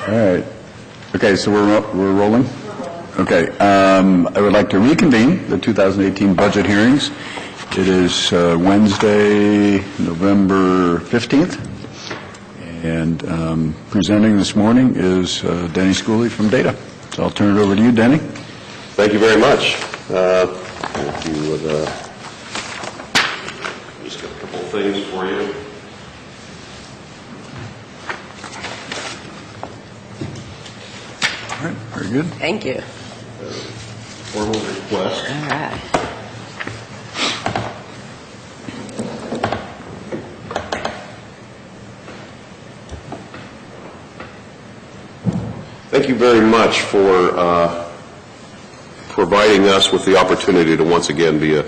All right. Okay, so we're rolling? Okay. I would like to reconvene the 2018 budget hearings. It is Wednesday, November 15th. And presenting this morning is Denny Schooley from Data. So I'll turn it over to you, Denny. Thank you very much. If you would just get a couple of things for you. All right, very good. Thank you. Formal request. All right. Thank you very much for providing us with the opportunity to once again be a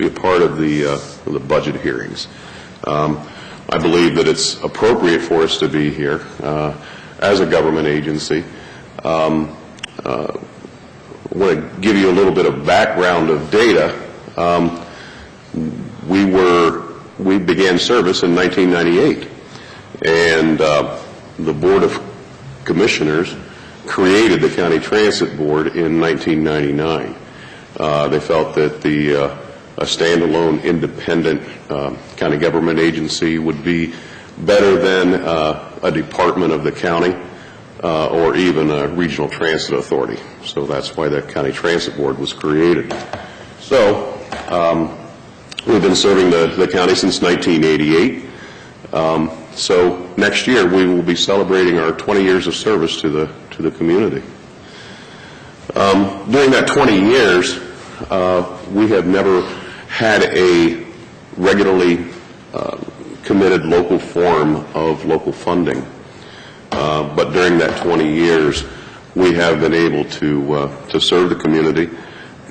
part of the budget hearings. I believe that it's appropriate for us to be here as a government agency. I want to give you a little bit of background of Data. We began service in 1998, and the Board of Commissioners created the County Transit Board in 1999. They felt that a standalone, independent county government agency would be better than a department of the county or even a regional transit authority. So that's why the County Transit Board was created. So we've been serving the county since 1988. So next year we will be celebrating our 20 years of service to the community. During that 20 years, we have never had a regularly committed local form of local funding. But during that 20 years, we have been able to serve the community,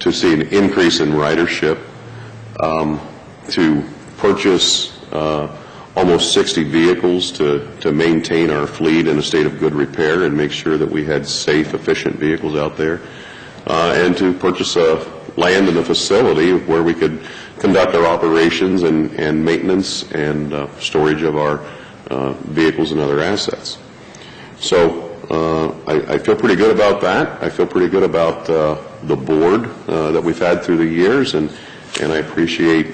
to see an increase in ridership, to purchase almost 60 vehicles to maintain our fleet in a state of good repair and make sure that we had safe, efficient vehicles out there, and to purchase a land and a facility where we could conduct our operations and maintenance and storage of our vehicles and other assets. So I feel pretty good about that. I feel pretty good about the board that we've had through the years, and I appreciate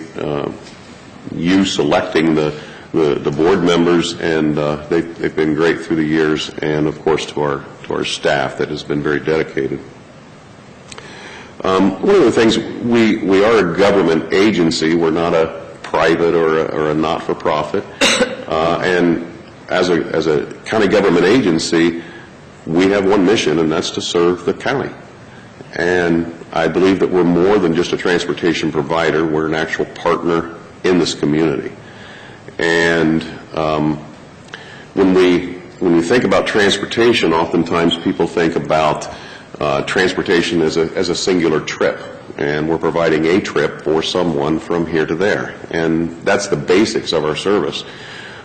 you selecting the board members, and they've been great through the years, and of course to our staff that has been very dedicated. One of the things, we are a government agency. We're not a private or a not-for-profit, and as a county government agency, we have one mission, and that's to serve the county. And I believe that we're more than just a transportation provider. We're an actual partner in this community. And when we think about transportation, oftentimes people think about transportation as a singular trip, and we're providing a trip for someone from here to there, and that's the basics of our service.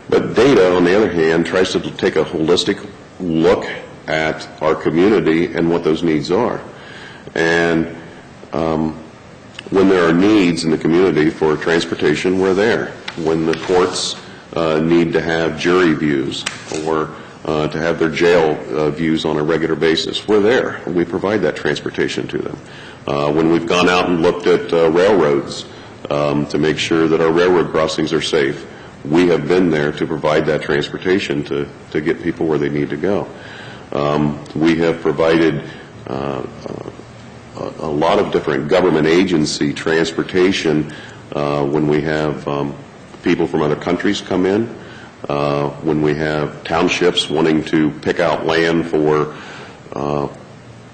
But Data, on the other hand, tries to take a holistic look at our community and what those needs are. And when there are needs in the community for transportation, we're there. When the courts need to have jury views or to have their jail views on a regular basis, we're there. We provide that transportation to them. When we've gone out and looked at railroads to make sure that our railroad crossings are safe, we have been there to provide that transportation to get people where they need to go. We have provided a lot of different government agency transportation when we have people from other countries come in, when we have townships wanting to pick out land for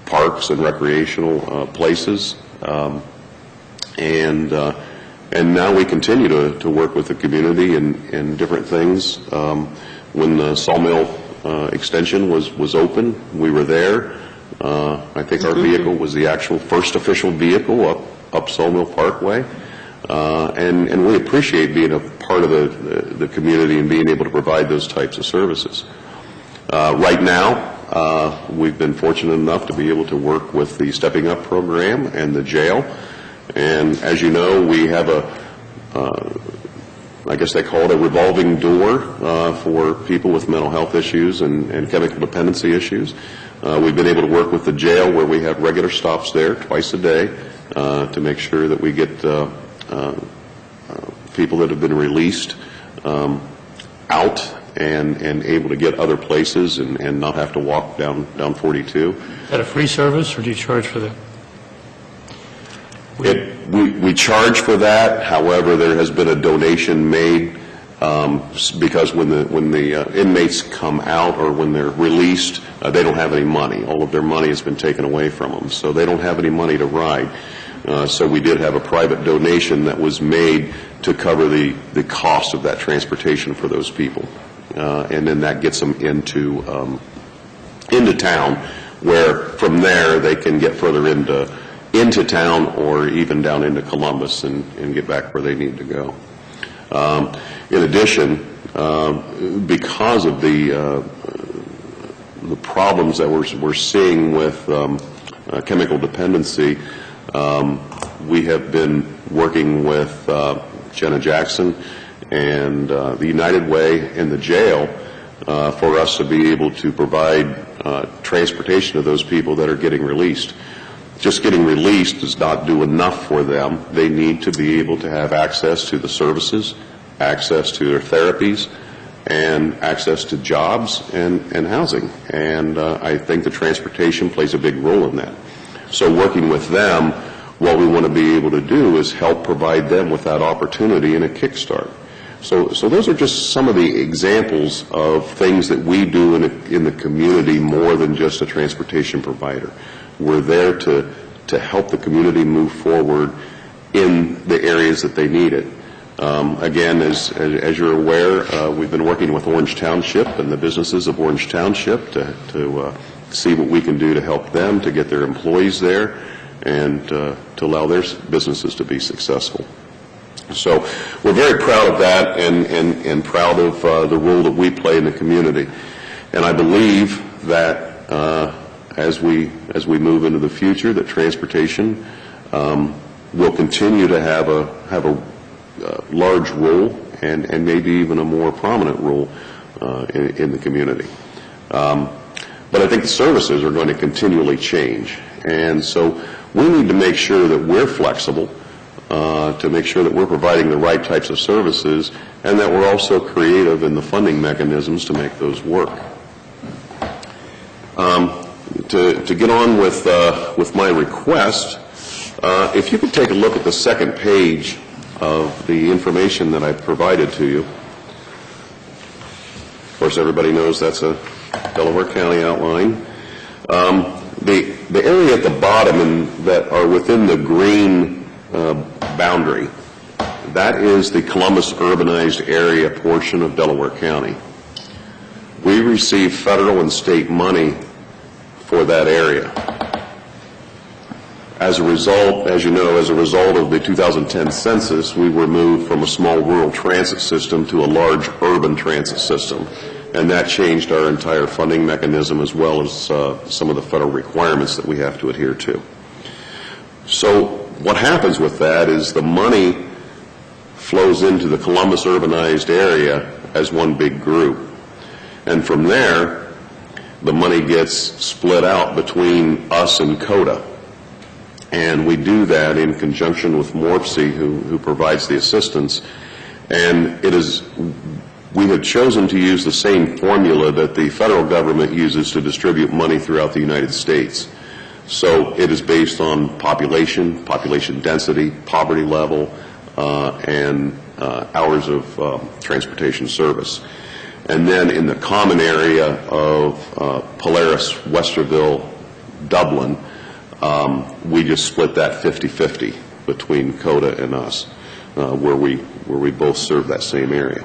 parks and recreational places, and now we continue to work with the community in different things. When the Sawmill extension was open, we were there. I think our vehicle was the actual first official vehicle up Sawmill Parkway. And we appreciate being a part of the community and being able to provide those types of services. Right now, we've been fortunate enough to be able to work with the Stepping Up program and the jail. And as you know, we have I guess they call it a revolving door for people with mental health issues and chemical dependency issues. We've been able to work with the jail where we have regular stops there twice a day to make sure that we get people that have been released out and able to get other places and not have to walk down 42. Is that a free service, or do you charge for that? We charge for that. However, there has been a donation made because when the inmates come out or when they're released, they don't have any money. All of their money has been taken away from them, so they don't have any money to ride. So we did have a private donation that was made to cover the cost of that transportation for those people, and then that gets them into town, where from there they can get further into town or even down into Columbus and get back where they need to go. In addition, because of the problems that we're seeing with chemical dependency, we have been working with Jenna Jackson and the United Way and the jail for us to be able to provide transportation to those people that are getting released. Just getting released does not do enough for them. They need to be able to have access to the services, access to their therapies, and access to jobs and housing. And I think the transportation plays a big role in that. So working with them, what we want to be able to do is help provide them with that opportunity and a kickstart. So those are just some of the examples of things that we do in the community more than just a transportation provider. We're there to help the community move forward in the areas that they need it. Again, as you're aware, we've been working with Orange Township and the businesses of Orange Township to see what we can do to help them to get their employees there and to allow their businesses to be successful. So we're very proud of that and proud of the role that we play in the community. And I believe that as we move into the future, that transportation will continue to have a large role and maybe even a more prominent role in the community. But I think the services are going to continually change, and so we need to make sure that we're flexible to make sure that we're providing the right types of services and that we're also creative in the funding mechanisms to make those work. To get on with my request, if you could take a look at the second page of the information that I provided to you. Of course, everybody knows that's a Delaware County outline. The area at the bottom that are within the green boundary, that is the Columbus urbanized area portion of Delaware County. We receive federal and state money for that area. As a result, as you know, as a result of the 2010 census, we were moved from a small rural transit system to a large urban transit system, and that changed our entire funding mechanism as well as some of the federal requirements that we have to adhere to. So what happens with that is the money flows into the Columbus urbanized area as one big group, and from there the money gets split out between us and CODA. And we do that in conjunction with MORPC, who provides the assistance. And we have chosen to use the same formula that the federal government uses to distribute money throughout the United States. So it is based on population density, poverty level, and hours of transportation service. And then in the common area of Polaris, Westerville, Dublin, we just split that 50-50 between CODA and us, where we both serve that same area.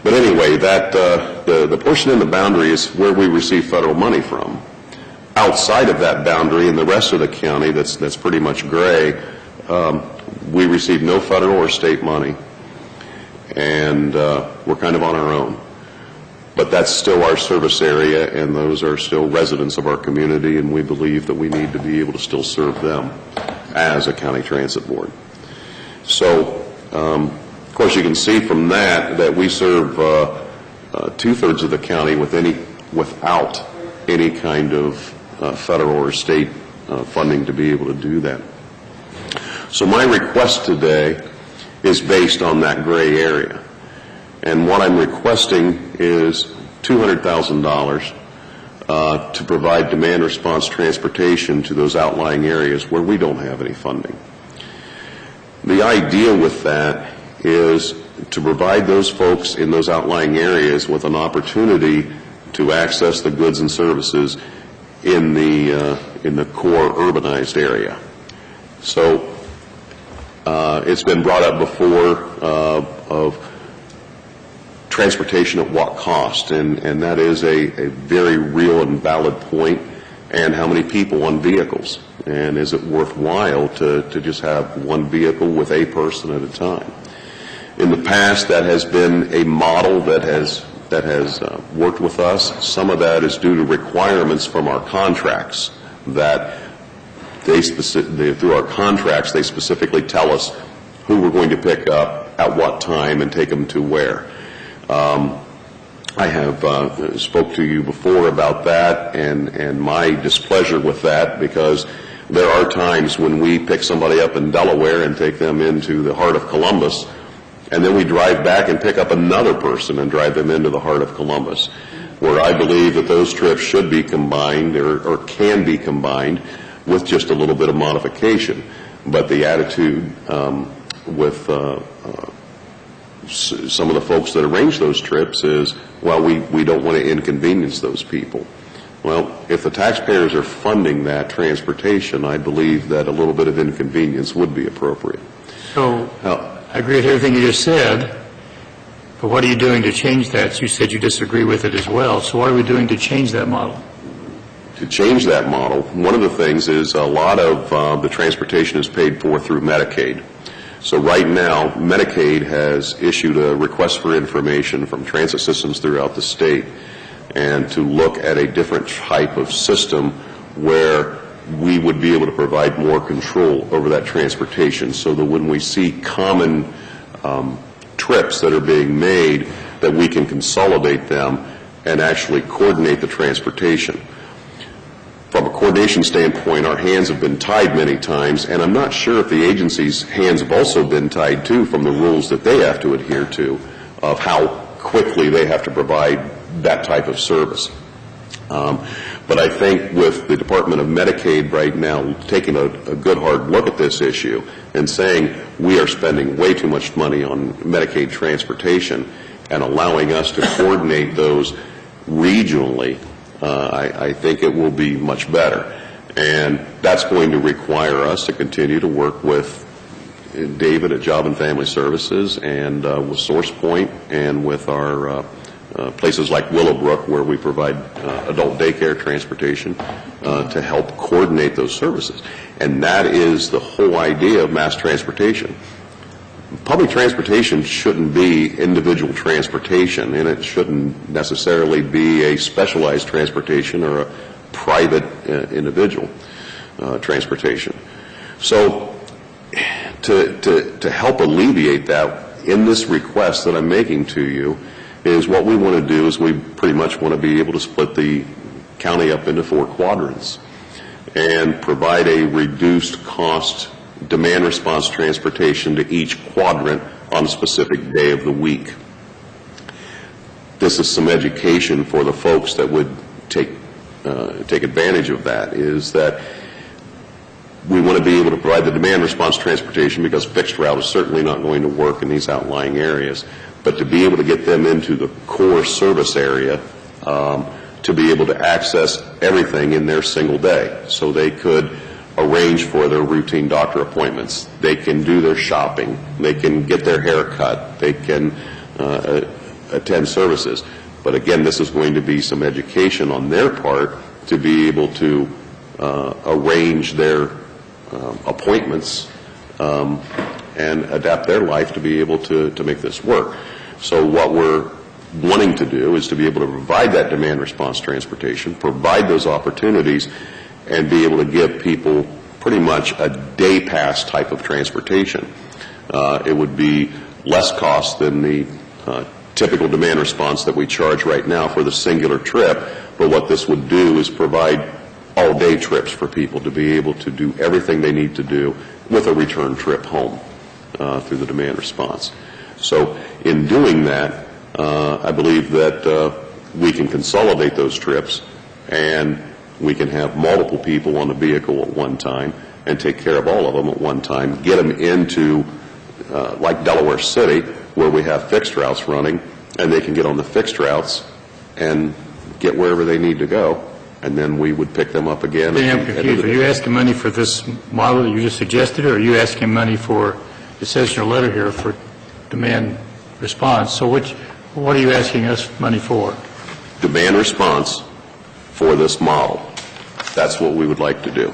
But anyway, that the portion in the boundary is where we receive federal money from. Outside of that boundary, in the rest of the county, that's pretty much gray, we receive no federal or state money, and we're kind of on our own. But that's still our service area, and those are still residents of our community, and we believe that we need to be able to still serve them as a county transit board. So Of course, you can see from that we serve two-thirds of the county without any kind of federal or state funding to be able to do that. So my request today is based on that gray area. And what I'm requesting is $200,000 to provide demand response transportation to those outlying areas where we don't have any funding. The idea with that is to provide those folks in those outlying areas with an opportunity to access the goods and services in the core urbanized area. So it's been brought up before of transportation at what cost, and that is a very real and valid point, and how many people on vehicles, and is it worthwhile to just have one vehicle with a person at a time. In the past, that has been a model that has worked with us. Some of that is due to requirements from our contracts that through our contracts they specifically tell us who we're going to pick up at what time and take them to where. I have spoke to you before about that and my displeasure with that, because there are times when we pick somebody up in Delaware and take them into the heart of Columbus, and then we drive back and pick up another person and drive them into the heart of Columbus, where I believe that those trips should be combined or can be combined with just a little bit of modification. But the attitude with some of the folks that arrange those trips is, well, we don't want to inconvenience those people. Well, if the taxpayers are funding that transportation, I believe that a little bit of inconvenience would be appropriate. So I agree with everything you just said, but what are you doing to change that? You said you disagree with it as well. So what are we doing to change that model? To change that model, one of the things is a lot of the transportation is paid for through Medicaid. So right now, Medicaid has issued a request for information from transit systems throughout the state, and to look at a different type of system where we would be able to provide more control over that transportation, so that when we see common trips that are being made, that we can consolidate them and actually coordinate the transportation. From a coordination standpoint, our hands have been tied many times, and I'm not sure if the agency's hands have also been tied too, from the rules that they have to adhere to of how quickly they have to provide that type of service. But I think with the Department of Medicaid right now taking a good hard look at this issue and saying we are spending way too much money on Medicaid transportation and allowing us to coordinate those regionally, I think it will be much better. And that's going to require us to continue to work with David at Job and Family Services and with SourcePoint and with our places like Willowbrook, where we provide adult daycare transportation to help coordinate those services. And that is the whole idea of mass transportation. Public transportation shouldn't be individual transportation, and it shouldn't necessarily be a specialized transportation or a private individual transportation. So to help alleviate that, in this request that I'm making to you, is what we want to do is we pretty much want to be able to split the county up into 4 quadrants and provide a reduced cost demand response transportation to each quadrant on a specific day of the week. This is some education for the folks that would take advantage of that, is that we want to be able to provide the demand response transportation because fixed route is certainly not going to work in these outlying areas, but to be able to get them into the core service area to be able to access everything in their single day. So they could arrange for their routine doctor appointments. They can do their shopping. They can get their hair cut. They can attend services. But again, this is going to be some education on their part to be able to arrange their appointments and adapt their life to be able to make this work. So what we're wanting to do is to be able to provide that demand response transportation, provide those opportunities, and be able to give people pretty much a day pass type of transportation. It would be less cost than the typical demand response that we charge right now for the singular trip. But what this would do is provide all-day trips for people to be able to do everything they need to do with a return trip home through the demand response. So in doing that, I believe that we can consolidate those trips, and we can have multiple people on the vehicle at one time and take care of all of them at one time, get them into, like Delaware City, where we have fixed routes running, and they can get on the fixed routes and get wherever they need to go, and then we would pick them up again. I'm confused. Are you asking money for this model that you just suggested, or are you asking money for, it says in your letter here, for demand response? So what are you asking us money for? Demand response for this model. That's what we would like to do.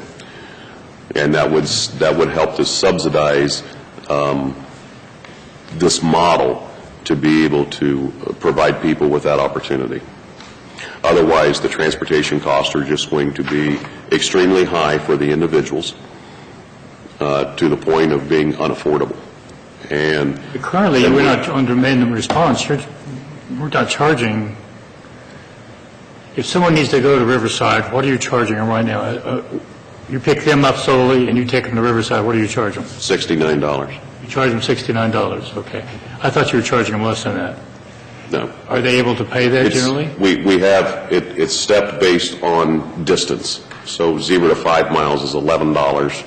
And that would help to subsidize this model to be able to provide people with that opportunity. Otherwise, the transportation costs are just going to be extremely high for the individuals to the point of being unaffordable. And currently, we're not on demand response. We're not charging. If someone needs to go to Riverside, what are you charging them right now? You pick them up solely and you take them to Riverside. What do you charge them? $69. You charge them $69. Okay. I thought you were charging them less than that. No. Are they able to pay that generally? We have it's stepped based on distance. So 0 to 5 miles is $11.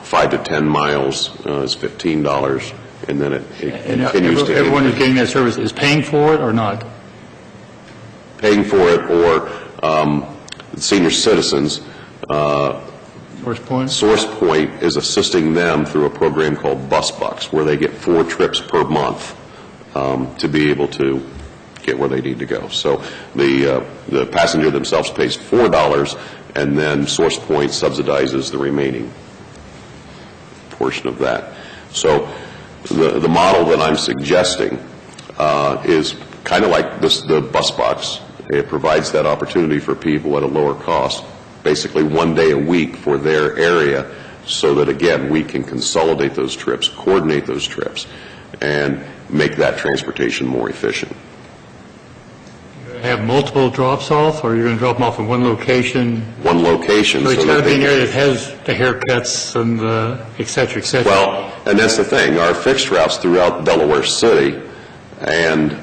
5 to 10 miles is $15, and then it continues to. Everyone who's getting that service is paying for it or not? Paying for it, or senior citizens. Source Point? Source Point is assisting them through a program called Bus Bucks, where they get 4 trips per month to be able to get where they need to go. So the passenger themselves pays $4, and then Source Point subsidizes the remaining portion of that. So the model that I'm suggesting is kind of like the Bus Box. It provides that opportunity for people at a lower cost, basically 1 day a week for their area, so that, again, we can consolidate those trips, coordinate those trips, and make that transportation more efficient. Have multiple drops off, or you're going to drop them off in one location? One location. So it's got to be an area that has the haircuts and the et cetera, et cetera. Well, and that's the thing. Our fixed routes throughout Delaware City, and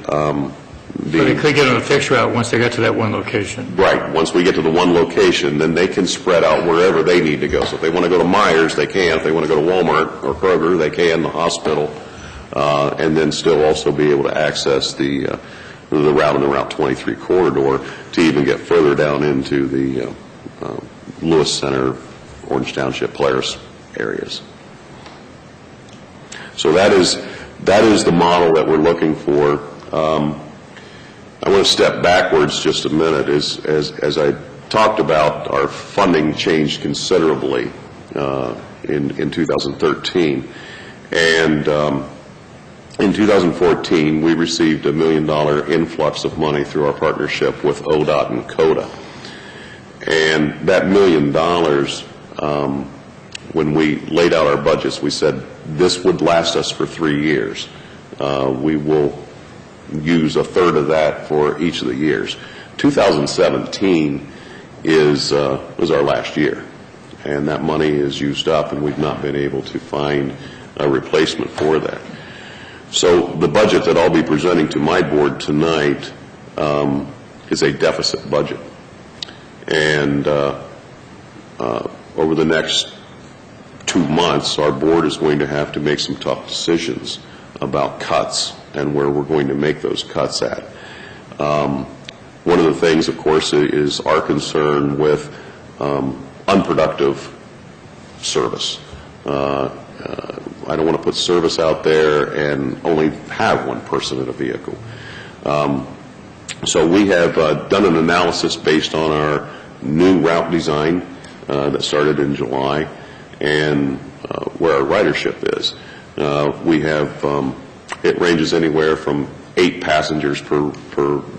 But they could get on a fixed route once they got to that one location. Right. Once we get to the one location, then they can spread out wherever they need to go. So if they want to go to Myers, they can. If they want to go to Walmart or Kroger, they can, the hospital, and then still also be able to access the route in the Route 23 corridor to even get further down into the Lewis Center, Orange Township, Polaris areas. So that is the model that we're looking for. I want to step backwards just a minute. As I talked about, our funding changed considerably in 2013. And in 2014, we received $1 million influx of money through our partnership with ODOT and CODA. And that $1 million, when we laid out our budgets, we said this would last us for 3 years. We will use a third of that for each of the years. 2017 was our last year, and that money is used up, and we've not been able to find a replacement for that. So the budget that I'll be presenting to my board tonight is a deficit budget, and over the next 2 months, our board is going to have to make some tough decisions about cuts and where we're going to make those cuts at. One of the things, of course, is our concern with unproductive service. I don't want to put service out there and only have one person in a vehicle. So we have done an analysis based on our new route design that started in July and where our ridership is. We have it ranges anywhere from 8 passengers per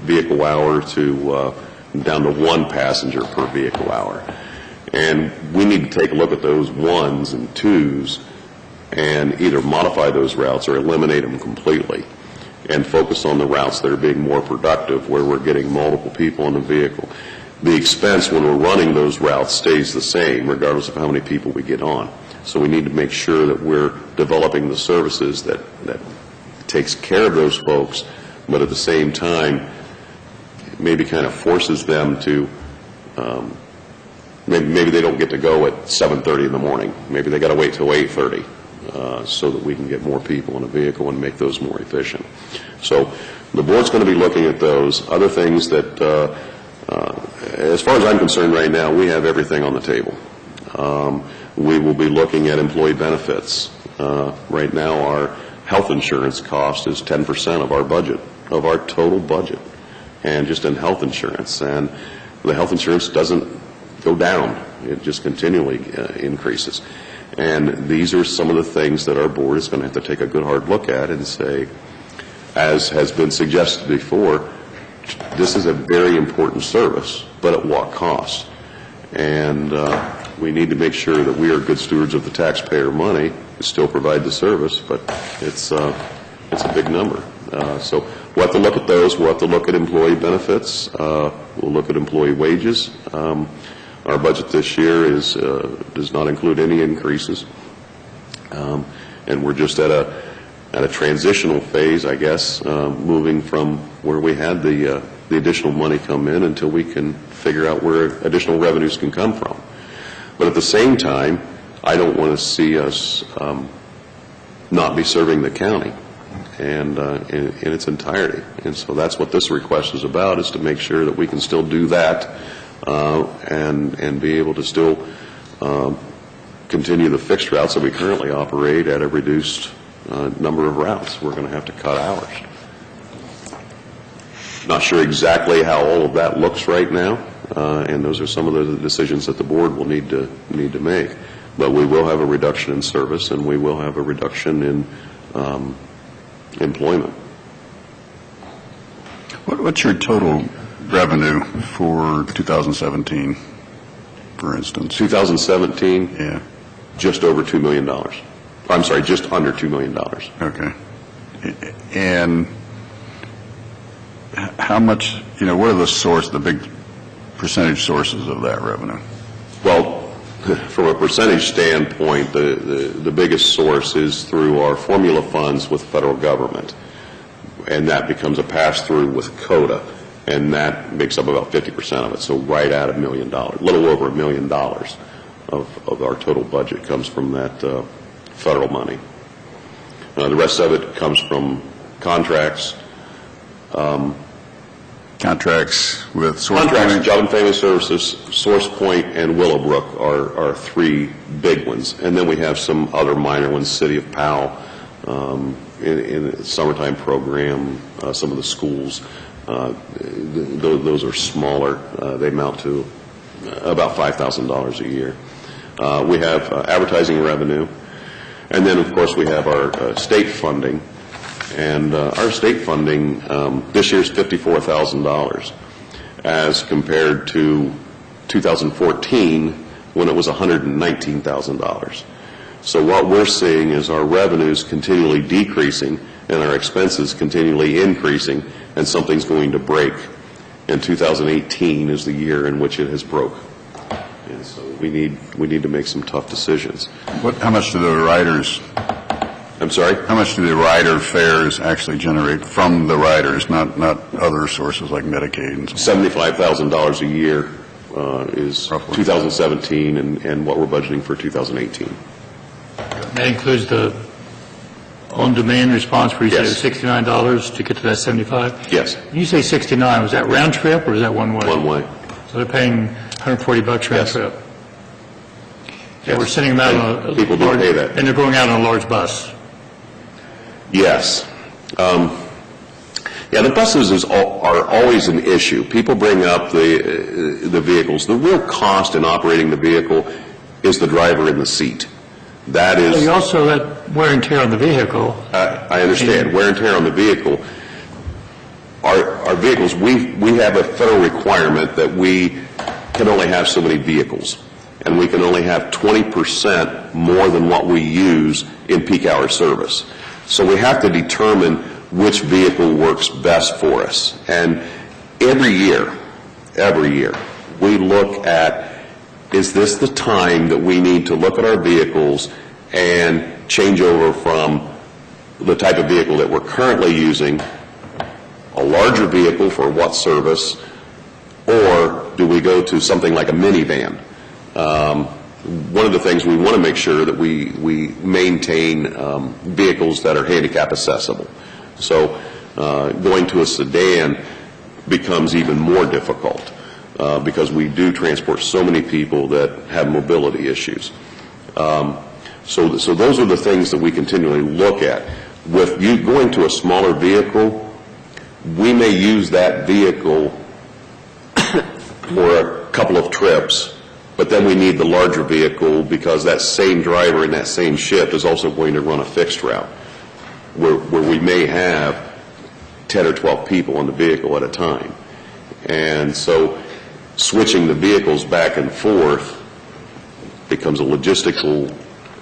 vehicle hour to down to 1 passenger per vehicle hour. And we need to take a look at those 1s and 2s and either modify those routes or eliminate them completely and focus on the routes that are being more productive, where we're getting multiple people in the vehicle. The expense when we're running those routes stays the same regardless of how many people we get on. So we need to make sure that we're developing the services that takes care of those folks, but at the same time maybe kind of forces them to, maybe they don't get to go at 7:30 in the morning. Maybe they got to wait till 8:30 so that we can get more people in a vehicle and make those more efficient. So the board's going to be looking at those. Other things that, as far as I'm concerned right now, we have everything on the table. We will be looking at employee benefits. Right now our health insurance cost is 10% of our budget, of our total budget, and just in health insurance. And the health insurance doesn't go down. It just continually increases. And these are some of the things that our board is going to have to take a good hard look at and say, as has been suggested before, this is a very important service, but at what cost? And we need to make sure that we are good stewards of the taxpayer money to still provide the service, but it's a big number. So we'll have to look at those. We'll have to look at employee benefits. We'll look at employee wages. Our budget this year does not include any increases, and we're just at a transitional phase, I guess, moving from where we had the additional money come in until we can figure out where additional revenues can come from. But at the same time, I don't want to see us not be serving the county and in its entirety. And so that's what this request is about, is to make sure that we can still do that and be able to still continue the fixed routes that we currently operate at a reduced number of routes. We're going to have to cut hours. Not sure exactly how all of that looks right now, and those are some of the decisions that the board will need to make. But we will have a reduction in service, and we will have a reduction in employment. What's your total revenue for 2017, for instance? 2017? Yeah. Just over $2 million. I'm sorry, just under $2 million. Okay. And how much, what are the big percentage sources of that revenue? Well, from a percentage standpoint, the biggest source is through our formula funds with federal government, and that becomes a pass-through with CODA, and that makes up about 50% of it, so right at $1 million, a little over $1 million of our total budget comes from that federal money. The rest of it comes from contracts. Contracts with Source Contracts, Point? Job and Family Services, Source Point, and Willowbrook are three big ones. And then we have some other minor ones, City of Powell, in the summertime program, some of the schools. Those are smaller. They amount to about $5,000 a year. We have advertising revenue. And then, of course, we have our state funding. And our state funding this year is $54,000 as compared to 2014 when it was $119,000. So what we're seeing is our revenues continually decreasing and our expenses continually increasing, and something's going to break. And 2018 is the year in which it has broke. And so we need to make some tough decisions. How much do the riders... I'm sorry? How much do the rider fares actually generate from the riders, not other sources like Medicaid and so on? $75,000 a year is Roughly. 2017 and what we're budgeting for 2018. That includes the on-demand response where you Yes. say $69 to get to that 75? Yes. When you say 69, was that round trip or is that one way? One way. So they're paying $140 round Yes. trip? Yes. And we're sending them out on a People do large, pay that. and they're going out on a large bus. Yes. Yeah, the buses are always an issue. People bring up the vehicles. The real cost in operating the vehicle is the driver in the seat. That is... So you also let wear and tear on the vehicle. I understand. Wear and tear on the vehicle. Our vehicles, we have a federal requirement that we can only have so many vehicles. and we can only have 20% more than what we use in peak hour service. So we have to determine which vehicle works best for us. And every year, we look at, is this the time that we need to look at our vehicles and change over from the type of vehicle that we're currently using, a larger vehicle for what service, or do we go to something like a minivan? One of the things we want to make sure that we maintain vehicles that are handicap accessible. So going to a sedan becomes even more difficult because we do transport so many people that have mobility issues. So those are the things that we continually look at. With you going to a smaller vehicle, we may use that vehicle for a couple of trips, but then we need the larger vehicle because that same driver in that same shift is also going to run a fixed route where we may have 10 or 12 people in the vehicle at a time. And so switching the vehicles back and forth becomes a logistical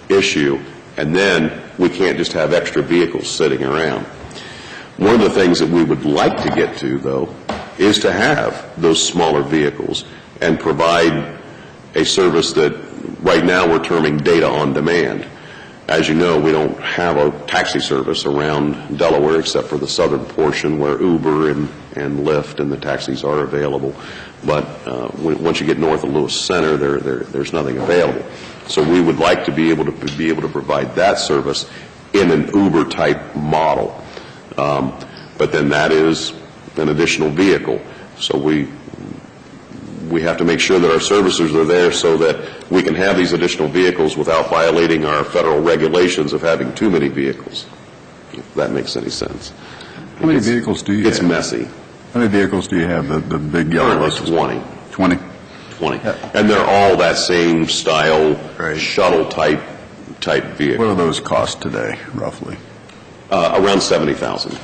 issue, and then we can't just have extra vehicles sitting around. One of the things that we would like to get to, though, is to have those smaller vehicles and provide a service that right now we're terming data on demand. As you know, we don't have a taxi service around Delaware except for the southern portion where Uber and Lyft and the taxis are available. But once you get north of Lewis Center, there's nothing available. So we would like to be able to provide that service in an Uber-type model. But then that is an additional vehicle. So we have to make sure that our servicers are there so that we can have these additional vehicles without violating our federal regulations of having too many vehicles, if that makes any sense. How many vehicles do you have? It's messy. How many vehicles do you have, the big yellow buses? 20. 20? 20. And they're all that same style, Right. shuttle-type vehicle. What do those cost today, roughly? Around $70,000.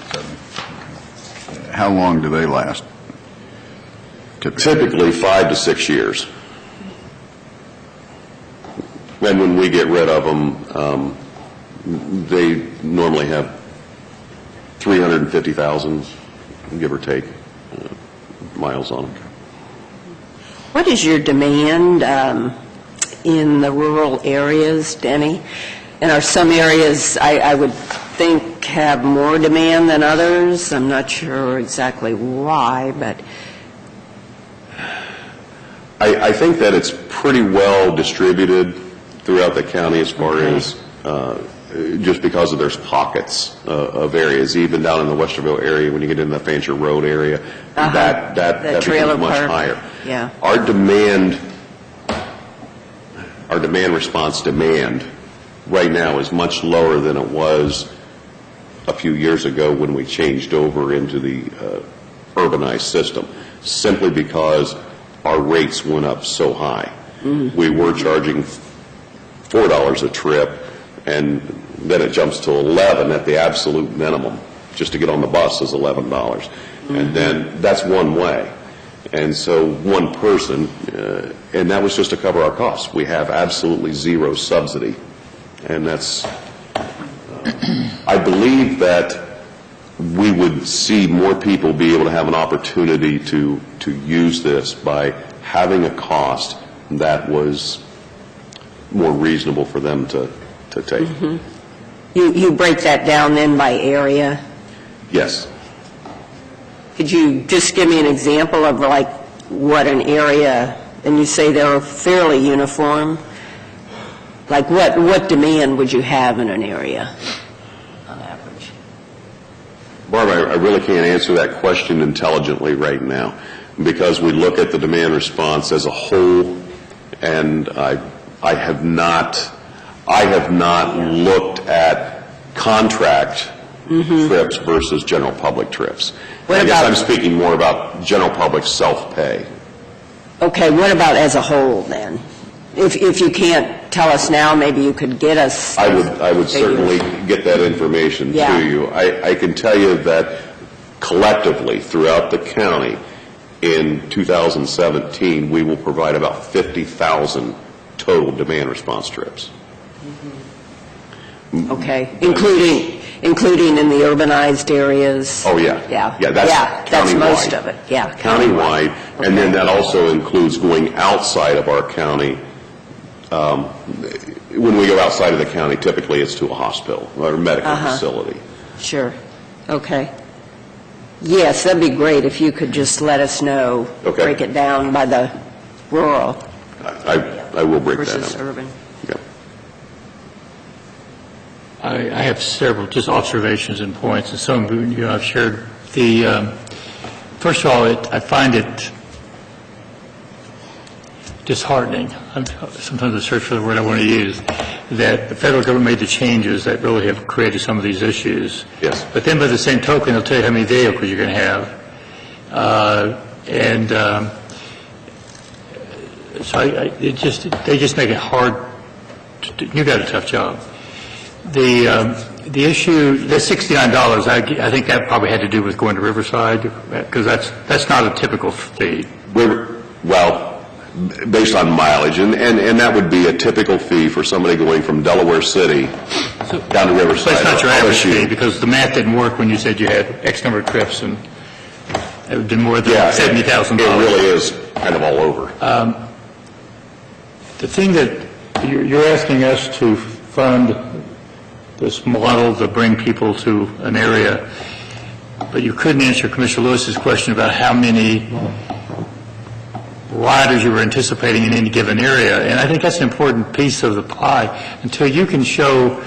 How long do they last? Typically 5 to 6 years. And when we get rid of them, they normally have 350,000, give or take, miles on them. What is your demand in the rural areas, Denny? And are some areas, I would think, have more demand than others? I'm not sure exactly why, but... I think that it's pretty well distributed throughout the county as far as just because of there's pockets of areas, even down in the Westerville area when you get into the Fancher Road area, that trailer becomes much park. higher. Yeah. Our demand response demand right now is much lower than it was a few years ago when we changed over into the urbanized system, simply because our rates went up so high. We were charging $4 a trip, and then it jumps to 11 at the absolute minimum. Just to get on the bus is $11. And then that's one way. And so one person, and that was just to cover our costs. We have absolutely zero subsidy. And that's, I believe that we would see more people be able to have an opportunity to use this by having a cost that was more reasonable for them to take. You break that down then by area? Yes. Could you just give me an example of like what an area, and you say they're fairly uniform, like what demand would you have in an area on average? Barb, I really can't answer that question intelligently right now because we look at the demand response as a whole, and I have not looked at contract trips versus general public trips. I guess I'm speaking more about general public self-pay. Okay, what about as a whole then? If you can't tell us now, maybe you could get us. I would certainly get that information to you. I can tell you that collectively throughout the county in 2017, we will provide about 50,000 total demand response trips. Okay, including in the urbanized areas? Oh, yeah. Yeah. Yeah, that's that's most countywide. of it, yeah. Countywide, and then that also includes going outside of our county. When we go outside of the county, typically it's to a hospital or a medical facility. Sure, okay. Yes, that'd be great if you could just let us know, Okay. break it down by the rural I will break that versus down. urban. Yeah. I have several just observations and points, and some of you I've shared. First of all, I find it disheartening. Sometimes I search for the word I want to use, that the federal government made the changes that really have created some of these issues. Yes. But then by the same token, they'll tell you how many vehicles you're going to have. So they just make it hard. You've got a tough job. The issue, the $69, I think that probably had to do with going to Riverside, because that's not a typical fee. Well, based on mileage, and that would be a typical fee for somebody going from Delaware City down to Riverside. But it's not or your average LSU. fee, because the math didn't work when you said you had X number of trips, and it would have been more than Yeah, $70,000. It really is kind of all over. The thing that you're asking us to fund this model to bring people to an area, but you couldn't answer Commissioner Lewis's question about how many riders you were anticipating in any given area. And I think that's an important piece of the pie. Until you can show,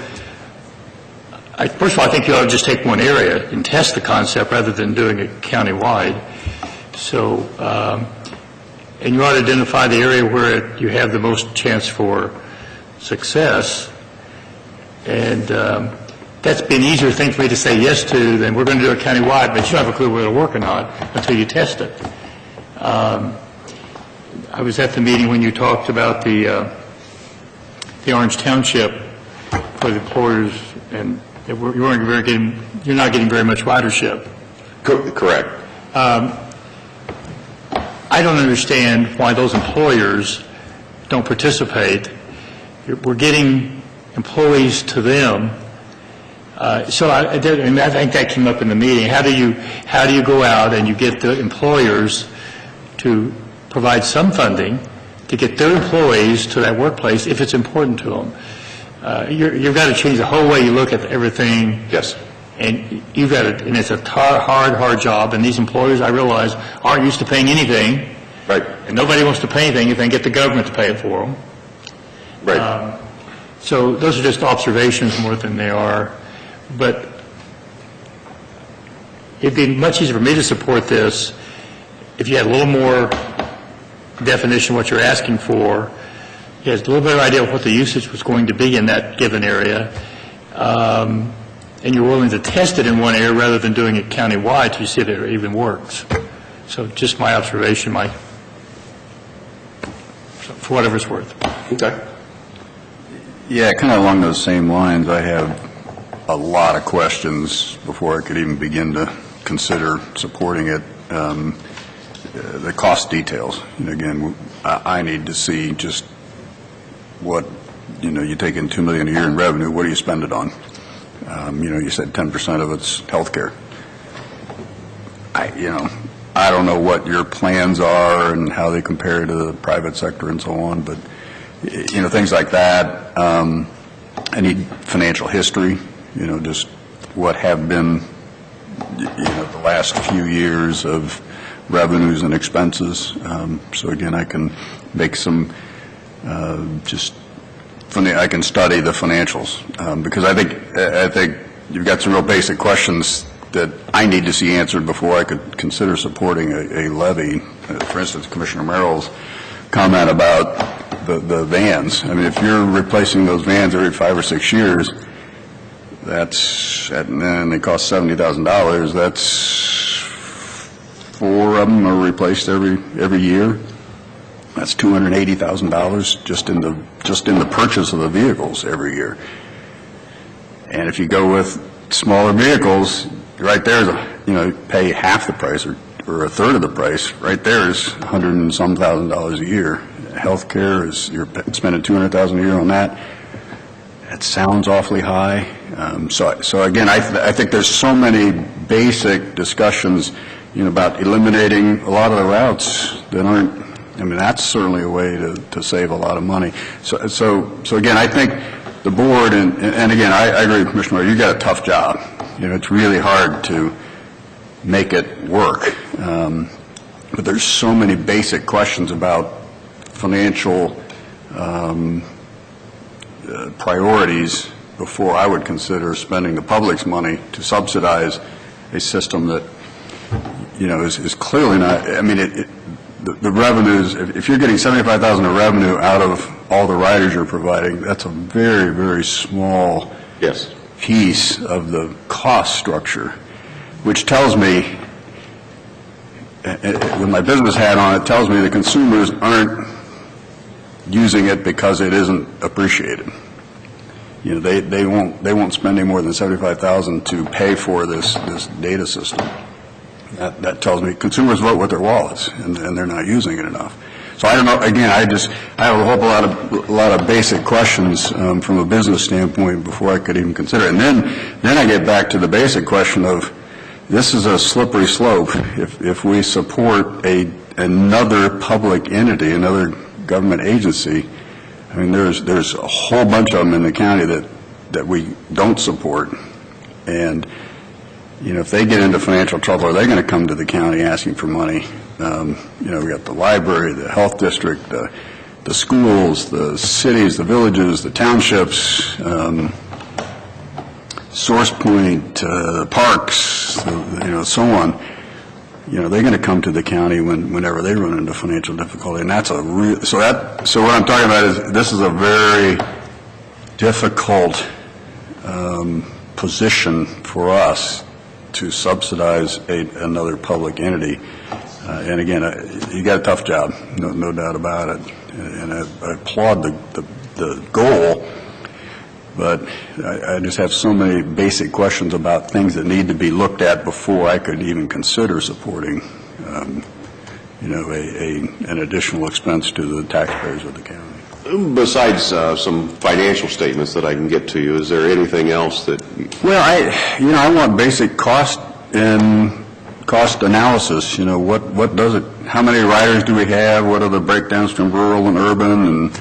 first of all, I think you ought to just take one area and test the concept rather than doing it countywide. So, and you ought to identify the area where you have the most chance for success. And that's been an easier thing for me to say yes to than we're going to do it countywide, but you don't have a clue whether it'll work or not until you test it. I was at the meeting when you talked about the Orange Township for the employers, and you're not getting very much ridership. Correct. I don't understand why those employers don't participate. We're getting employees to them. So I think that came up in the meeting. How do you go out and you get the employers to provide some funding to get their employees to that workplace if it's important to them? You've got to change the whole way you look at everything. Yes. And you've got to, and it's a hard job. And these employers, I realize, aren't used to paying anything. Right. And nobody wants to pay anything if they can get the government to pay it for them. Right. So those are just observations more than they are. But it'd be much easier for me to support this if you had a little more definition of what you're asking for. You had a little better idea of what the usage was going to be in that given area. And you're willing to test it in one area rather than doing it countywide to see if it even works. So just my observation, for whatever it's worth. Okay. Yeah, kind of along those same lines, I have a lot of questions before I could even begin to consider supporting it. The cost details, again, I need to see just what, you take in $2 million a year in revenue, what do you spend it on? You said 10% of it's health care. I don't know what your plans are and how they compare to the private sector and so on, but, things like that. I need financial history, just what have been, the last few years of revenues and expenses. So again, I can make some, I can study the financials, because I think you've got some real basic questions that I need to see answered before I could consider supporting a levy. For instance, Commissioner Merrill's comment about the vans. I mean, if you're replacing those vans every 5 or 6 years, and they cost $70,000, that's 4 of them are replaced every year. That's $280,000 just in the purchase of the vehicles every year. And if you go with smaller vehicles, right there, pay half the price or a third of the price. Right there is $100,000 and some a year. healthcare is, you're spending $200,000 a year on that. That sounds awfully high. So again, I think there's so many basic discussions, about eliminating a lot of the routes that aren't, that's certainly a way to save a lot of money. So again, I think the board, and again, I agree with Commissioner Moore, you got a tough job. It's really hard to make it work. But there's so many basic questions about financial priorities before I would consider spending the public's money to subsidize a system that, is clearly not, the revenues, if you're getting $75,000 of revenue out of all the riders you're providing, that's a very, very small piece of the cost structure, which tells me, with my business hat on, it tells me the consumers aren't using it because it isn't appreciated. They won't spend any more than $75,000 to pay for this data system. That tells me consumers vote with their wallets, and they're not using it enough. So I don't know. Again, I have a lot of basic questions from a business standpoint before I could even consider it. And then I get back to the basic question of, this is a slippery slope. If we support another public entity, another government agency, there's a whole bunch of them in the county that we don't support, and if they get into financial trouble, are they going to come to the county asking for money? We got the library, the health district, the schools, the cities, the villages, the townships, Source Point, the parks, so on. They're going to come to the county whenever they run into financial difficulty, and that's so what I'm talking about is this is a very difficult position for us to subsidize another public entity. And again, you got a tough job, no doubt about it, and I applaud the goal. But I just have so many basic questions about things that need to be looked at before I could even consider supporting, an additional expense to the taxpayers of the county. Besides some financial statements that I can get to you, is there anything else that? Well, I want basic cost and cost analysis. What does it? How many riders do we have? What are the breakdowns from rural and urban? And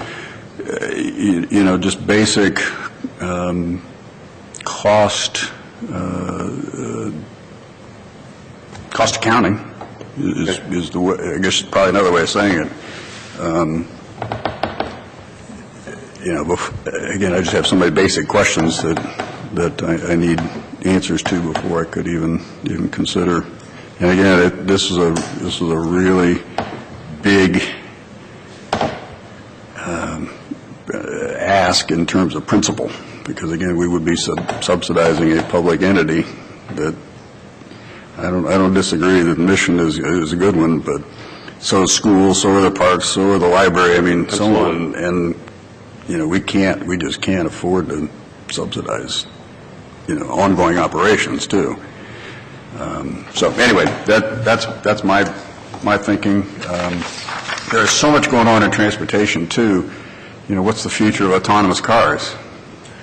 just basic. Cost accounting is the way, I guess probably another way of saying it. Again, I just have so many basic questions that I need answers to before I could even consider. And again, this is a really big ask in terms of principle, because again, we would be subsidizing a public entity that I don't disagree that the mission is a good one, but so is schools, so are the parks, so are the library, so on, and we just can't afford to subsidize ongoing operations too. So anyway, that's my thinking. There's so much going on in transportation too. What's the future of autonomous cars?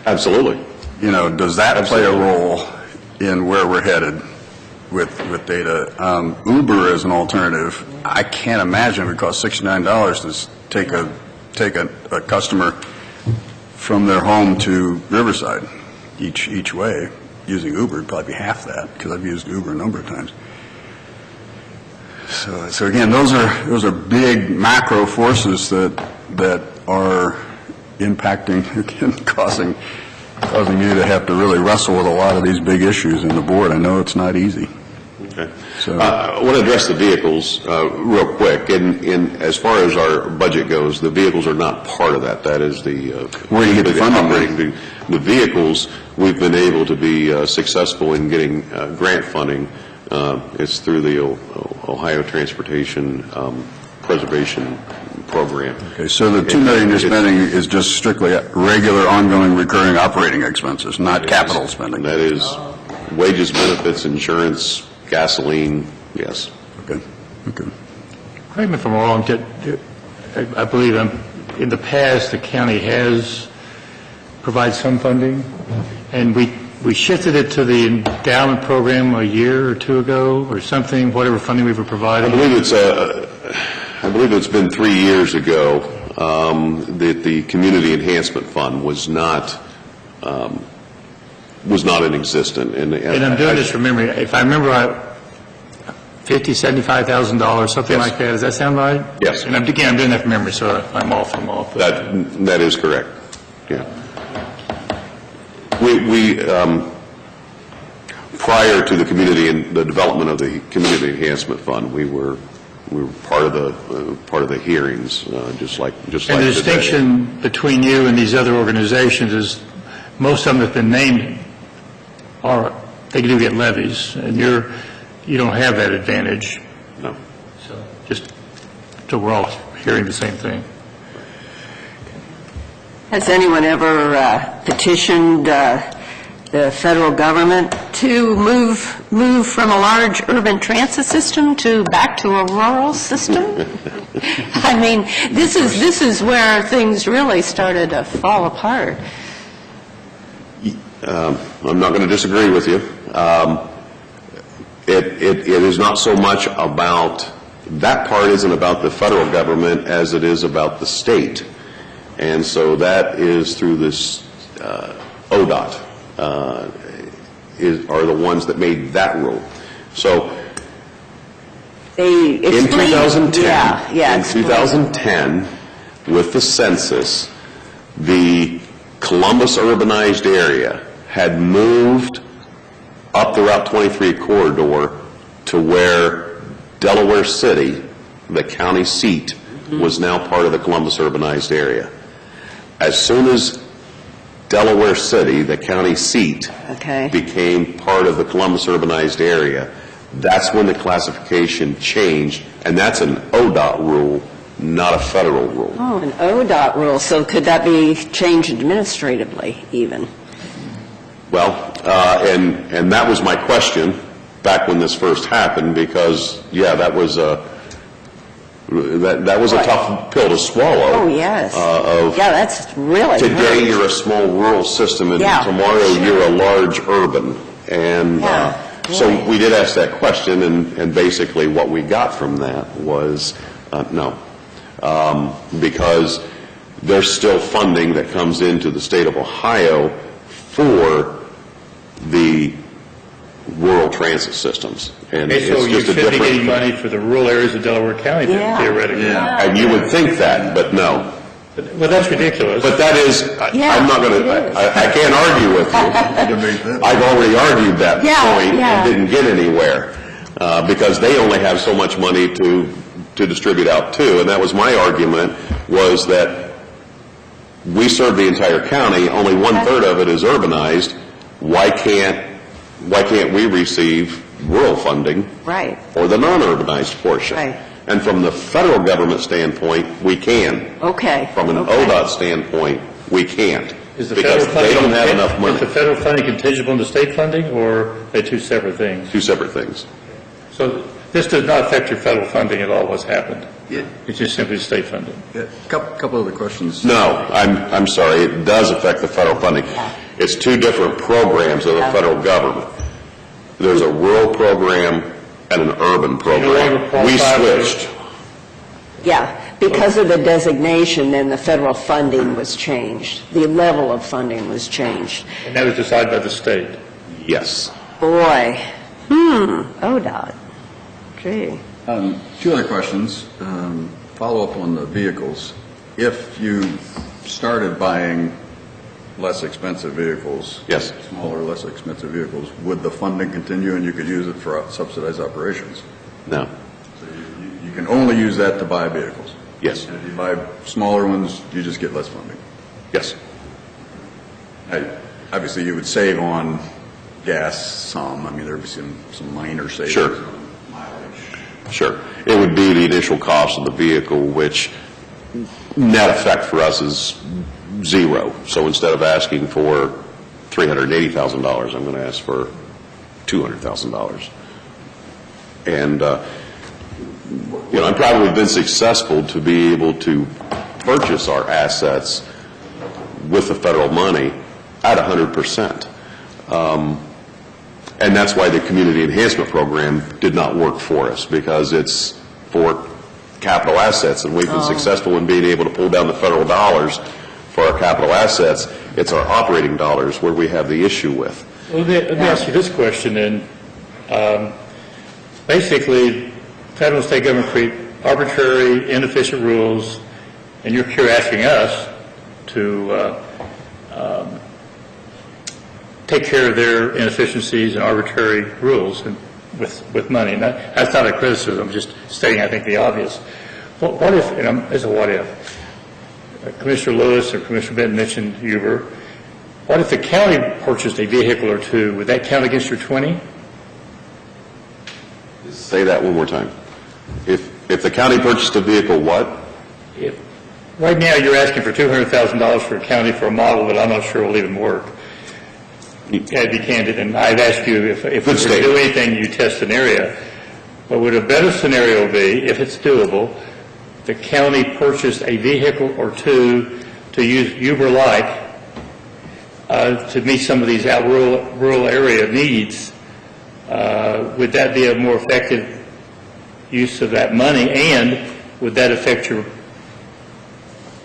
Absolutely. Does that play a role in where we're headed with data? Uber is an alternative. I can't imagine it would cost $69 to take a customer from their home to Riverside each way. Using Uber would probably be half that, because I've used Uber a number of times. So again, those are big macro forces that are impacting, again, causing you to have to really wrestle with a lot of these big issues in the board. I know it's not easy. Okay. So I want to address the vehicles real quick. As far as our budget goes, the vehicles are not part of that. That is the where you get the funding. The vehicles, we've been able to be successful in getting grant funding. It's through the Ohio Transportation Preservation Program. Okay, so the $2 million you're spending is just strictly regular, ongoing, recurring operating expenses, not capital spending. That is wages, benefits, insurance, gasoline. Yes. Okay. Correct me if I'm wrong. I believe in the past, the county has provided some funding, and we shifted it to the endowment program a year or two ago, or something, whatever funding we were providing. I believe it's been 3 years ago that the Community Enhancement Fund was not in existence. And I'm doing this from memory. If I remember right, $50,000, $75,000, something Yes. like that. Does that sound right? Yes. And I'm doing that from memory, so I'm off. That is correct. Yeah. We prior to the development of the Community Enhancement Fund, we were part of the hearings, just like And the today. distinction between you and these other organizations is most of them have been named they do get levies, and you don't have that advantage. No. So so we're all hearing the same thing. Has anyone ever petitioned the federal government to move from a large urban transit system back to a rural system? I mean, this is where things really started to fall apart. I'm not going to disagree with you. It is not so much about, that part isn't about the federal government as it is about the state. And so that is through this ODOT are the ones that made that rule. So They in explained- 2010, yeah, in explain. 2010, with the census, the Columbus urbanized area had moved up the Route 23 corridor to where Delaware City, the county seat, was now part of the Columbus urbanized area. As soon as Delaware City, the county seat, Okay. became part of the Columbus urbanized area, that's when the classification changed, and that's an ODOT rule, not a federal rule. Oh, an ODOT rule, so could that be changed administratively even? Well, and that was my question back when this first happened, because, yeah, that was a tough pill to swallow. Oh, yes. Of Yeah, that's really today hurt. you're a small rural system, and Yeah, tomorrow sure. you're a large urban. And Yeah, so boy. we did ask that question, and basically what we got from that was no. Because there's still funding that comes into the state of Ohio for the rural transit systems. And Okay, so it's you just a should be getting different, money for the rural areas of Delaware County, then, Yeah. theoretically. and you would think that, but no. Well, that's ridiculous. But that is, Yeah, I'm not going it to, is. I can't argue with you. I've already argued that Yeah, point yeah. and didn't get anywhere, because they only have so much money to distribute out too. And that was my argument, was that we serve the entire county, only 1/3 of it is urbanized. Why can't we receive rural funding Right. for the non-urbanized portion? Right. And from the federal government standpoint, we can. Okay. From an okay. ODOT standpoint, we can't, Is the because federal they funding- don't have enough Is the money. federal funding contingent on the state funding, or are they two separate things? Two separate things. So this does not affect your federal funding at all, what's happened? Yeah. It's just simply state funding. Yeah, couple other questions. No, I'm sorry, it does affect the federal funding. It's two different programs of the federal government. There's a rural program and an urban longer program. We qualify for- switched. Yeah, because of the designation, then the federal funding was changed. The level of funding was changed. And that was decided by the state. Yes. Boy, ODOT. Gee. Two other questions. Follow up on the vehicles. If you started buying less expensive vehicles, Yes. smaller, less expensive vehicles, would the funding continue and you could use it for subsidized operations? No. So you can only use that to buy vehicles. Yes. And if you buy smaller ones, you just get less funding. Yes. Obviously, you would save on gas some. I mean, there would be some minor savings. Sure. on mileage. Sure. It would be the initial cost of the vehicle, which net effect for us is zero. So instead of asking for $380,000, I'm going to ask for $200,000. And I've probably been successful to be able to purchase our assets with the federal money at 100%. And that's why the community enhancement program did not work for us, because it's for capital assets, and we've been successful in being able to pull down the federal dollars for our capital assets. It's our operating dollars where we have the issue with. Well, let me ask you this question then. Basically, federal and state government create arbitrary, inefficient rules, and you're asking us to take care of their inefficiencies and arbitrary rules and with money. And that's not a criticism, I'm just stating, I think, the obvious. What if, and it's a what if, Commissioner Lewis or Commissioner Benton mentioned Uber. What if the county purchased a vehicle or two? Would that count against your 20? Say that one more time. If the county purchased a vehicle, what? Right now, you're asking for $200,000 for a county for a model that I'm not sure will even work. I'd be candid, and I'd ask you if we were to do anything, you test an area. But would a better scenario be, if it's doable, the county purchased a vehicle or two to use Uber-like to meet some of these rural area needs? Would that be a more effective use of that money, and would that affect your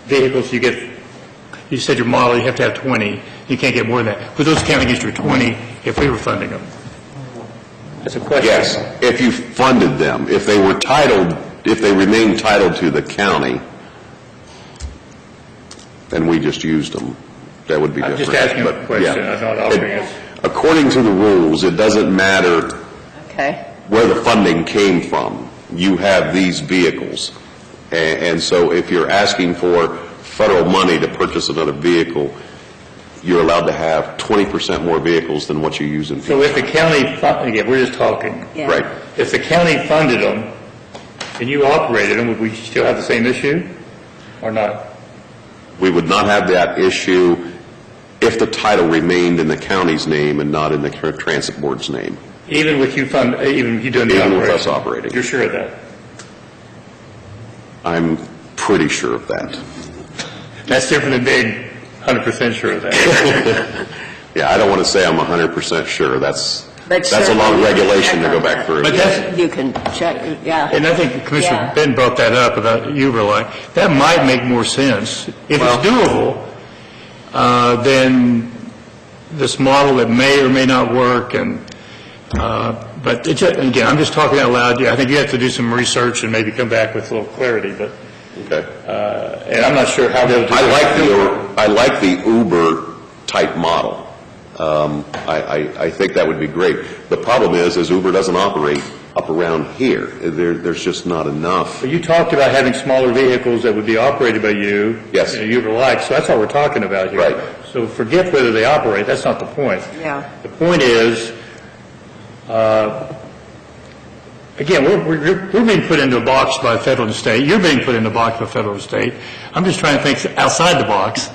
vehicles? You said your model, you have to have 20. You can't get more than that. Would those count against your 20 if we were funding them? That's a question. Yes, if you funded them. If they were titled, if they remained titled to the county, then we just used them. That would be different. I'm just asking a question. I'm not offering it. According to the rules, it doesn't matter where the funding came from. You have these vehicles. And so if you're asking for federal money to purchase another vehicle, you're allowed to have 20% more vehicles than what you use in. So if the county, again, we're just talking. Yeah. Right. If the county funded them and you operated them, would we still have the same issue or not? We would not have that issue if the title remained in the county's name and not in the transit board's name. Even with you even if you doing the operation? Even with us operating. You're sure of that? I'm pretty sure of that. That's different than being 100% sure of that. Yeah, I don't want to say I'm 100% sure. That's a certainly long you can regulation to check go on back that. through. But that's, You can check, yeah. and I think Commissioner Yeah. Ben brought that up about Uber-like. That might make more sense. If it's doable, then this model that may or may not work, and but it's again, I'm just talking out loud. I think you have to do some research and maybe come back with a little clarity. But and I'm not sure how they'll do it. I like the Uber type model. I think that would be great. The problem is Uber doesn't operate up around here. There's just not enough. But you talked about having smaller vehicles that would be operated by you. Yes. Uber-like. So that's what we're talking about here. Right. So forget whether they operate. That's not the point. Yeah. The point is, again, we're being put into a box by federal and state. You're being put into a box by federal and state. I'm just trying to think outside the box.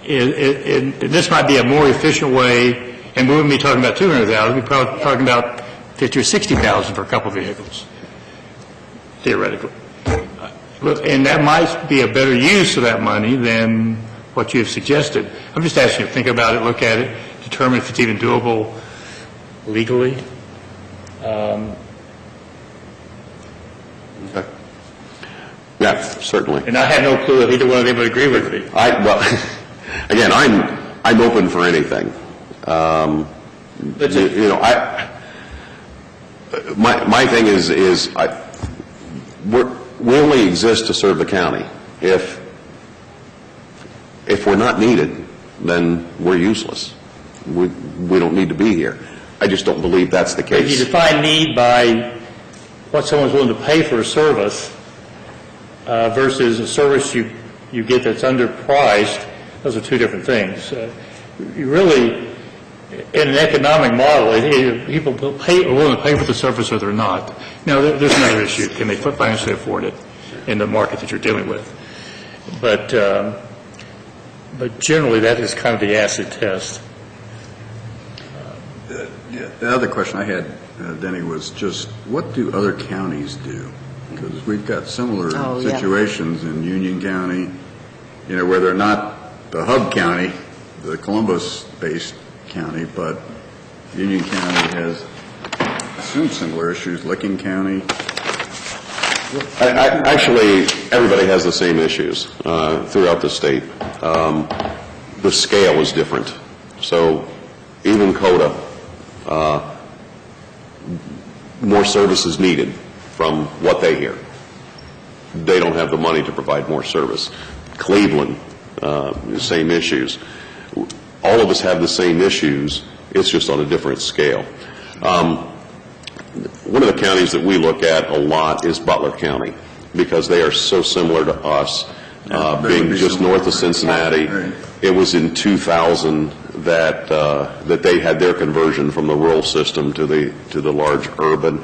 This might be a more efficient way, and we wouldn't be talking about 200,000. We'd be probably talking about 50 or 60,000 for a couple of vehicles, theoretically. And that might be a better use of that money than what you've suggested. I'm just asking you to think about it, look at it, determine if it's even doable legally. Okay. Yeah, certainly. And I have no clue if either one of them would agree with me. Well, again, I'm open for anything. My thing is we only exist to serve the county. If we're not needed, then we're useless. We don't need to be here. I just don't believe that's the If you case. define need by what someone's willing to pay for a service versus a service you get that's underpriced, those are two different things. You really, in an economic model, people are willing to pay for the service or they're not. Now, there's another issue. Can they financially afford it in the market that you're dealing with? But generally, that is kind of the acid test. The other question I had, Denny, was just what do other counties do? Because we've got similar Oh, yeah. situations in Union County, where they're not the hub county, the Columbus-based county, but Union County has, I assume, similar issues, Licking County. Actually, everybody has the same issues throughout the state. The scale is different. So even CODA, more services needed from what they hear. They don't have the money to provide more service. Cleveland, same issues. All of us have the same issues, it's just on a different scale. One of the counties that we look at a lot is Butler County, because they are so similar to us, being just north of Cincinnati. Right. It was in 2000 that they had their conversion from the rural system to the large urban,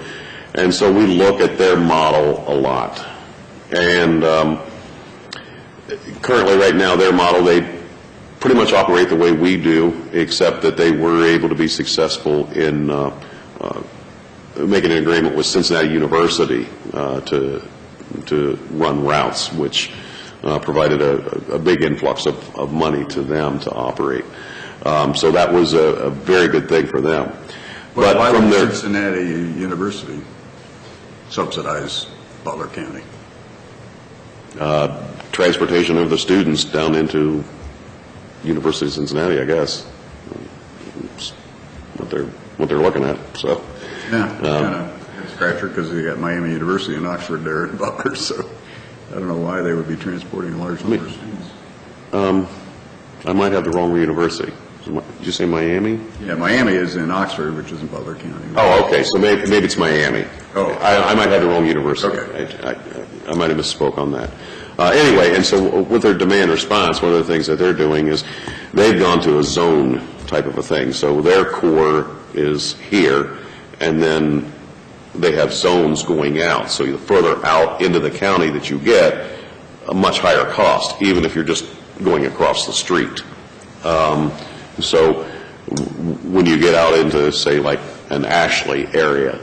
and so we look at their model a lot. And currently, right now, their model, they pretty much operate the way we do, except that they were able to be successful in making an agreement with Cincinnati University to run routes, which provided a big influx of money to them to operate. So that was a very good thing for them. But why from would their Cincinnati University subsidize Butler County? transportation of the students down into University of Cincinnati, I guess. It's what they're looking at. So Yeah, kind of scratcher, because you got Miami University and Oxford there in Butler, so I don't know why they would be transporting a large number of students. I might have the wrong university. Did you say Miami? Yeah, Miami is in Oxford, which is in Butler County. Oh, okay. So maybe it's Miami. Oh. I might have the wrong university. Okay. I might have misspoke on that. Anyway, and so with their demand response, one of the things that they're doing is they've gone to a zone type of a thing. So their core is here, and then they have zones going out. So the further out into the county that you get, a much higher cost, even if you're just going across the street. So when you get out into, say, like an Ashley area,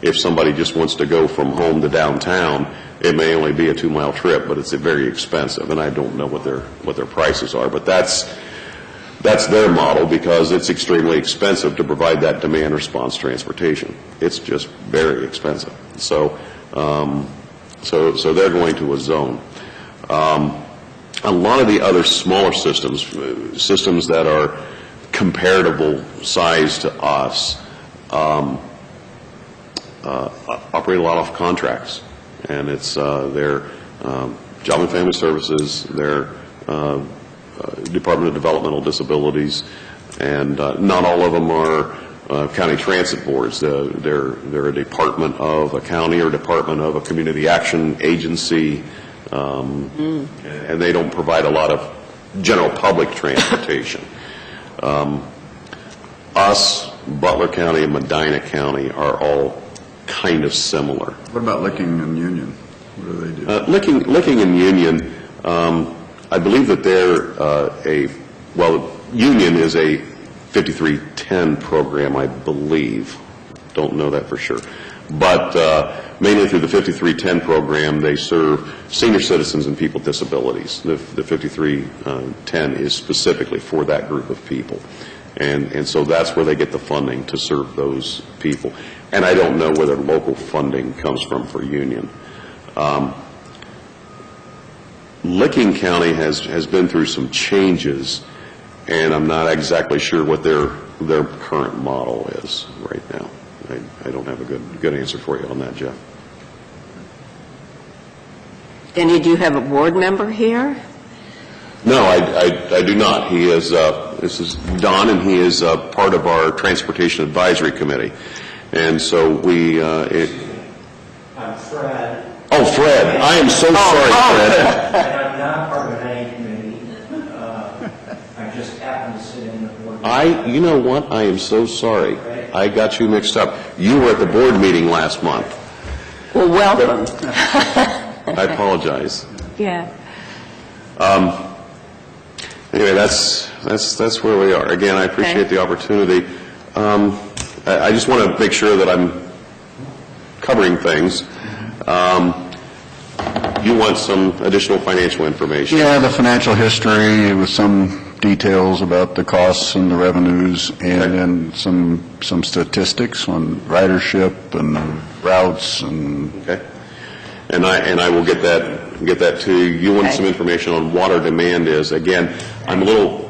if somebody just wants to go from home to downtown, it may only be a 2-mile trip, but it's very expensive, and I don't know what their prices are. But that's their model, because it's extremely expensive to provide that demand response transportation. It's just very expensive. So so they're going to a zone. A lot of the other smaller systems that are comparable size to us, operate a lot off contracts, and it's their Job and Family Services, their Department of Developmental Disabilities, and not all of them are county transit boards. They're a department of a county or department of a community action agency. And they don't provide a lot of general public transportation. Us, Butler County, and Medina County are all kind of similar. What about Licking and Union? What do they do? Licking and Union, I believe that they're Union is a 5310 program, I believe. Don't know that for sure. But mainly through the 5310 program, they serve senior citizens and people with disabilities. The 5310 is specifically for that group of people. And so that's where they get the funding to serve those people. And I don't know whether local funding comes from for Union. Licking County has been through some changes, and I'm not exactly sure what their current model is right now. I don't have a good answer for you on that, Jeff. Denny, do you have a board member here? No, I do not. He is, this is Don, and he is part of our Transportation Advisory Committee. And so we... I'm Fred. Oh, Fred. I am so sorry, Fred. And I'm not part of any committee. I just happen to sit in the board. You know what? I am so sorry. I got you mixed up. You were at the board meeting last month. Well, welcome. I apologize. Yeah. Anyway, that's where we are. Again, I appreciate Okay. the opportunity. I just want to make sure that I'm covering things. You want some additional financial information? Yeah, the financial history with some details about the costs and the revenues, and Okay. then some statistics on ridership and routes and... Okay. And I will get that to you. You want Okay. some information on what our demand is. Again, I'm a little,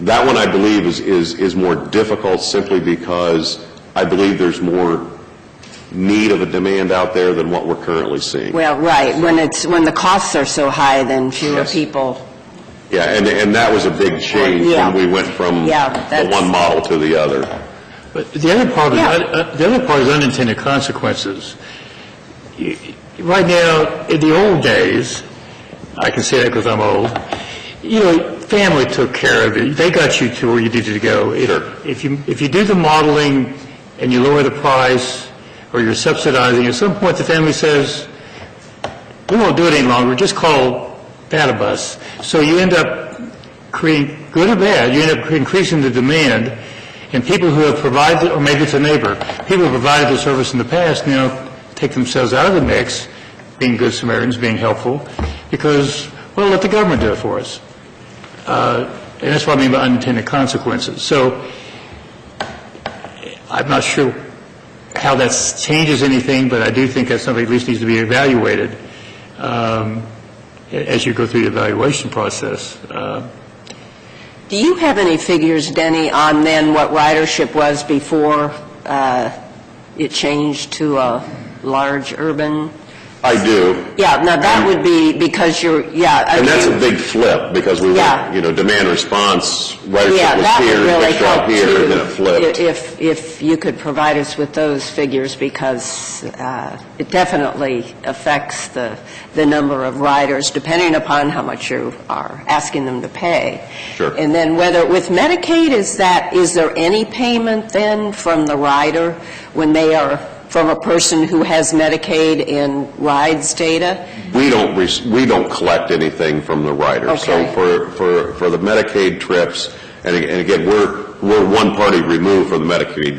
that one I believe is more difficult simply because I believe there's more need of a demand out there than what we're currently seeing. Well, right, when the costs are so high, then fewer Yes. people, Yeah, and that was a big change Yeah. when we went from Yeah, the that's- one model to the other. But the other part Yeah. the other part is unintended consequences. Right now, in the old days, I can say that because I'm old, family took care of it. They got you to where you needed to go. Sure. If you do the modeling and you lower the price, or you're subsidizing, at some point the family says, we won't do it any longer, just call Batabus. So you end up creating, good or bad, you end up increasing the demand, and people who have provided, or maybe it's a neighbor, people who have provided the service in the past now take themselves out of the mix, being good Samaritans, being helpful, because, well, let the government do it for us. And that's what I mean by unintended consequences. So I'm not sure how that changes anything, but I do think that's something that at least needs to be evaluated as you go through the evaluation process. Do you have any figures, Denny, on then what ridership was before it changed to a large urban? I do. Yeah, now that would be because you're, yeah. I And that's a mean, big flip, because we Yeah. went, demand response, ridership Yeah, was that here, would really switched out help here, and then it too, flipped. if you could provide us with those figures, because it definitely affects the number of riders, depending upon how much you are asking them to pay. Sure. And then whether, with Medicaid, is there any payment then from the rider when they are, from a person who has Medicaid and rides data? We don't collect anything from the rider. So Okay. for the Medicaid trips, and again, we're one party removed from the Medicaid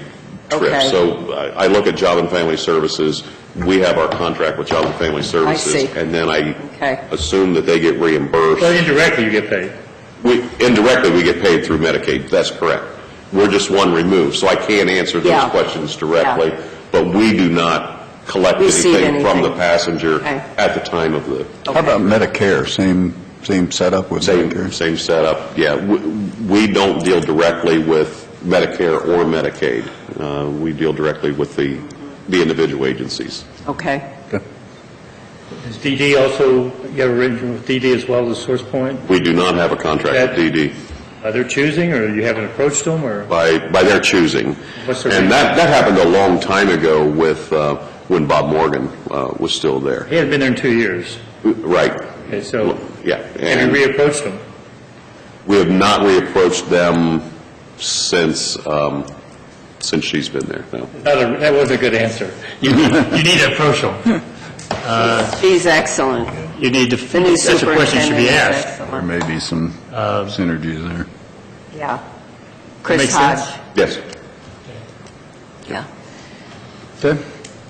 trip. Okay. So I look at Job and Family Services, we have our contract with Job and Family Services. see. And then I Okay. assume that they get reimbursed. Well, indirectly, you get paid. Indirectly, we get paid through Medicaid, that's correct. We're just one removed, so I can't answer those Yeah. questions directly, Yeah. but we do not collect Receive anything from the anything. passenger Okay. at the time of the How about Medicare? Same setup with Medicare? same setup, yeah. We don't deal directly with Medicare or Medicaid. We deal directly with the individual agencies. Okay. Is DD also, you have arrangement with DD as well as Source Point? We do not have a contract with DD They're choosing, or you haven't approached them, or? by their choosing. What's the And reason? that happened a long time ago with, when Bob Morgan was still there. He hasn't been there in 2 years. Right, Okay, so yeah. have And you reapproached them? we have not reapproached them since she's been there, no. That wasn't a good answer. You need to approach them. She's excellent. You need to, The new that's a question that should be superintendent is asked. There excellent. may be some synergies there. Yeah. Chris makes Hodge. sense. Yes. Yeah. Okay.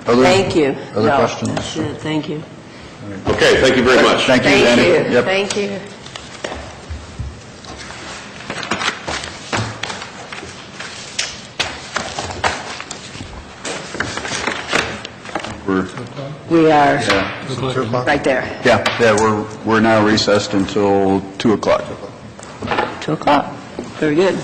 Other- Thank you. Other No, questions? that's it. Thank you. Okay, thank you very much. Thank you, Thank Danny. you. Yep. Thank you. We are right there. Yeah, we're now recessed until 2 o'clock. 2 o'clock. Very good.